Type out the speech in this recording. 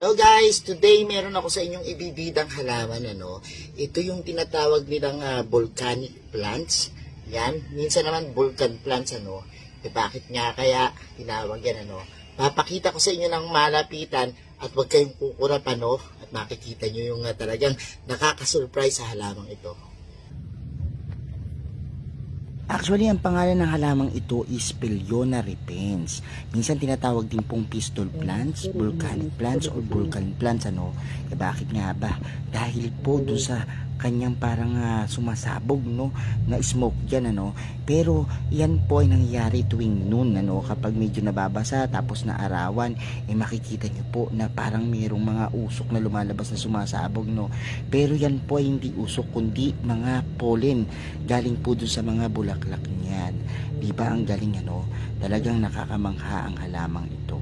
Hello guys, today meron ako sa inyong ibibidang halaman, Ito yung tinatawag nilang volcanic plants. Yan, minsan naman volcan plants, bakit nga kaya tinawag yan, Papakita ko sa inyo ng malapitan at huwag kayong kukurap, At makikita nyo yung talagang nakakasurprise sa halamang ito. Actually, ang pangalan ng halamang ito is Philliona repens. Minsan tinatawag din pong pistol plants, volcanic plants, or volcan plants, bakit nga ba? Dahil po dun sa kanyang parang sumasabog, na smoke dyan, Pero, yan po ay nangyayari tuwing noon, Kapag medyo nababasa, tapos na arawan, makikita nyo po na parang mayroong mga usok na lumalabas na sumasabog, Pero yan po ay hindi usok, kundi mga pollen. Galing po dun sa mga bulaklak niyan. Diba ang galing, Talagang nakakamangha ang halamang ito.